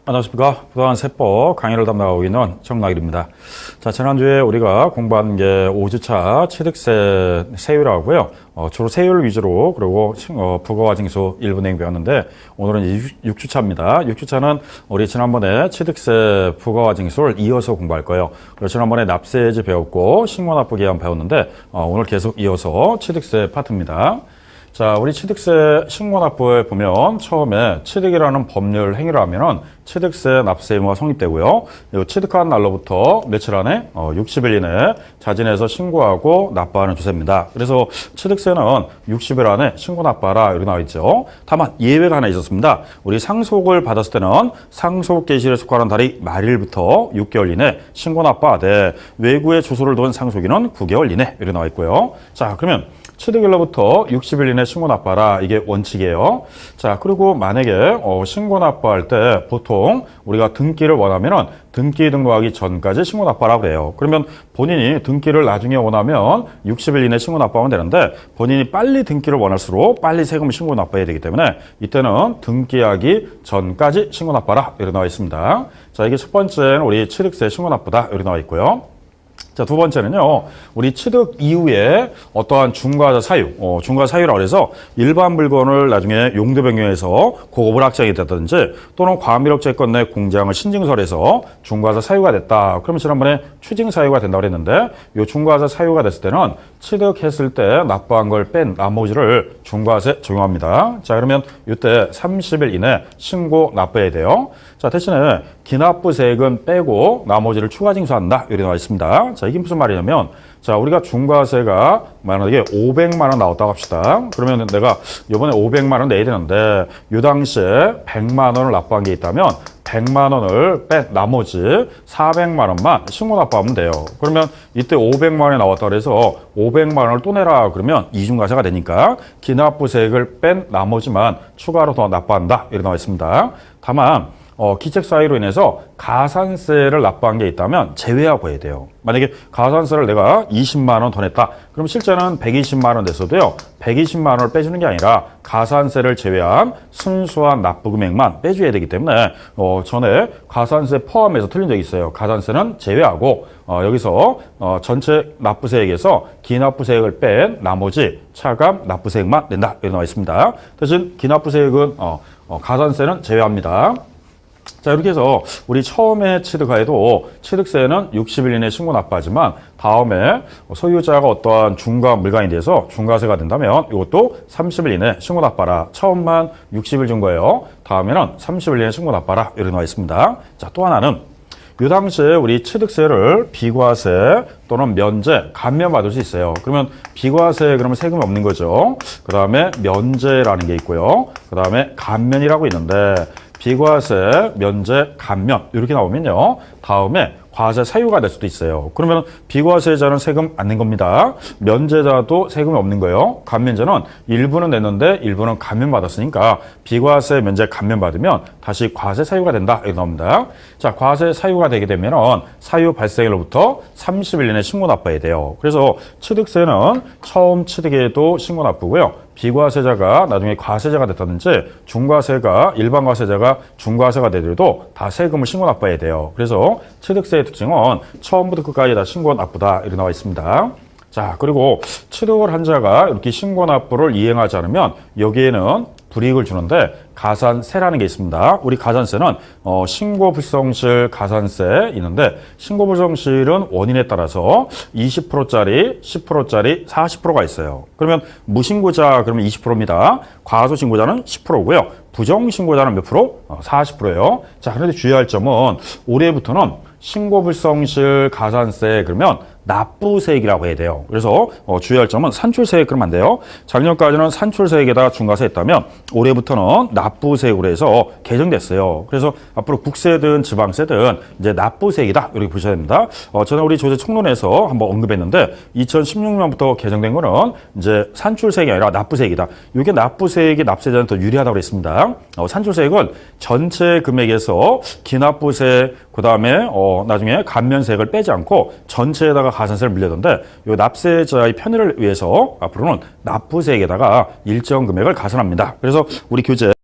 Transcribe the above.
안녕하십니까. 부동산 세법 강의를 담당하고 있는 정낙일입니다. 자, 지난주에 우리가 공부한 게 5주차 취득세 세율하고요. 주로 세율 위주로 그리고 부가가증소 일부 내용 배웠는데 오늘은 6주차입니다. 6주차는 우리 지난번에 취득세 부가가증소를 이어서 공부할 거예요. 그리고 지난번에 납세해지 배웠고 신고납부기한 배웠는데 오늘 계속 이어서 취득세 파트입니다. 자, 우리 취득세 신고납부에 보면 처음에 취득이라는 법률 행위를 하면은 취득세 납세 의무가 성립되고요. 취득한 날로부터 며칠 안에 60일 이내에 자진해서 신고하고 납부하는 주세입니다. 그래서 취득세는 60일 안에 신고 납부하라 이렇게 나와 있죠. 다만 예외가 하나 있었습니다. 우리 상속을 받았을 때는 상속 개시일에 속하는 달이 말일부터 6개월 이내 신고 납부하되 외구에 주소를 둔 상속인은 9개월 이내 이렇게 나와 있고요. 자, 그러면 취득일로부터 60일 이내 신고 납부하라 이게 원칙이에요. 자, 그리고 만약에 신고 납부할 때 보통 우리가 등기를 원하면은 등기 등록하기 전까지 신고 납부하라고 그래요. 그러면 본인이 등기를 나중에 원하면 60일 이내 신고 납부하면 되는데 본인이 빨리 등기를 원할수록 빨리 세금 신고 납부해야 되기 때문에 이때는 등기하기 전까지 신고 납부하라 이렇게 나와 있습니다. 자, 이게 첫 번째는 우리 취득세 신고 납부다 이렇게 나와 있고요. 자, 두 번째는요, 우리 취득 이후에 어떠한 중과자 사유, 중과자 사유라고 해서 일반 물건을 나중에 용도 변경해서 고급을 확장이 됐다든지 또는 과밀업 채권 내 공장을 신증설해서 중과자 사유가 됐다. 그러면 지난번에 추징 사유가 된다고 그랬는데 이 중과자 사유가 됐을 때는 취득했을 때 납부한 걸 뺀 나머지를 중과세 적용합니다. 자, 그러면 이때 30일 이내 신고 납부해야 돼요. 자, 대신에 기납부세액은 빼고 나머지를 추가 징수한다. 이렇게 나와 있습니다. 자, 이게 무슨 말이냐면, 자, 우리가 중과세가 만약에 500만 원 나왔다고 합시다. 그러면 내가 이번에 500만 원 내야 되는데, 이 당시에 100만 원을 납부한 게 있다면, 100만 원을 뺀 나머지 400만 원만 신고 납부하면 돼요. 그러면 이때 500만 원이 나왔다 그래서 500만 원을 또 내라 그러면 이중과세가 되니까 기납부세액을 뺀 나머지만 추가로 더 납부한다. 이렇게 나와 있습니다. 다만 기책 사유로 인해서 가산세를 납부한 게 있다면 제외하고 해야 돼요. 만약에 가산세를 내가 20만 원 더 냈다. 그럼 실제는 120만 원 냈어도요. 120만 원을 빼주는 게 아니라 가산세를 제외한 순수한 납부 금액만 빼줘야 되기 때문에 전에 가산세 포함해서 틀린 적이 있어요. 가산세는 제외하고 여기서 전체 납부세액에서 기납부세액을 뺀 나머지 차감 납부세액만 낸다. 이렇게 나와 있습니다. 대신 기납부세액은 가산세는 제외합니다. 자, 이렇게 해서 우리 처음에 취득하에도 취득세는 60일 이내 신고 납부하지만 다음에 소유자가 어떠한 중과 물건에 대해서 중과세가 된다면 이것도 30일 이내 신고 납부하라. 처음만 60일 준 거예요. 다음에는 30일 이내 신고 납부하라. 이렇게 나와 있습니다. 자, 또 하나는 이 당시에 우리 취득세를 비과세 또는 면제, 감면받을 수 있어요. 그러면 비과세 그러면 세금이 없는 거죠. 그 다음에 면제라는 게 있고요. 그 다음에 감면이라고 있는데 비과세, 면제, 감면 이렇게 나오면요. 다음에 과세 사유가 될 수도 있어요. 그러면 비과세자는 세금 안 낸 겁니다. 면제자도 세금이 없는 거예요. 감면자는 일부는 냈는데 일부는 감면받았으니까 비과세, 면제, 감면받으면 다시 과세 사유가 된다. 이렇게 나옵니다. 자, 과세 사유가 되게 되면은 사유 발생일로부터 30일 이내 신고 납부해야 돼요. 그래서 취득세는 처음 취득에도 신고 납부고요. 비과세자가 나중에 과세자가 됐다든지 중과세가 일반 과세자가 중과세가 되더라도 다 세금을 신고 납부해야 돼요. 그래서 취득세의 특징은 처음부터 끝까지 다 신고 납부다 이렇게 나와 있습니다. 자, 그리고 취득을 한 자가 이렇게 신고 납부를 이행하지 않으면 여기에는 불이익을 주는데 가산세라는 게 있습니다. 우리 가산세는 신고불성실 가산세 있는데 신고불성실은 원인에 따라서 20%짜리, 10%짜리, 40%가 있어요. 그러면 무신고자 그러면 20%입니다. 과소신고자는 10%고요. 부정신고자는 몇 프로? 40%예요. 자, 그런데 주의할 점은 올해부터는 신고불성실 가산세 그러면 납부세액이라고 해야 돼요. 그래서 주의할 점은 산출세액 그러면 안 돼요. 작년까지는 산출세액에다가 중과세 했다면 올해부터는 납부세액으로 해서 개정됐어요. 그래서 앞으로 국세든 지방세든 이제 납부세액이다 이렇게 보셔야 됩니다. 저는 우리 조세 총론에서 한번 언급했는데 2016년부터 개정된 거는 이제 산출세액이 아니라 납부세액이다. 이게 납부세액이 납세자는 더 유리하다고 그랬습니다. 산출세액은 전체 금액에서 기납부세 그다음에 나중에 감면세액을 빼지 않고 전체에다가 가산세를 물려던데 이 납세자의 편의를 위해서 앞으로는 납부세액에다가 일정 금액을 가산합니다. 그래서 우리 교재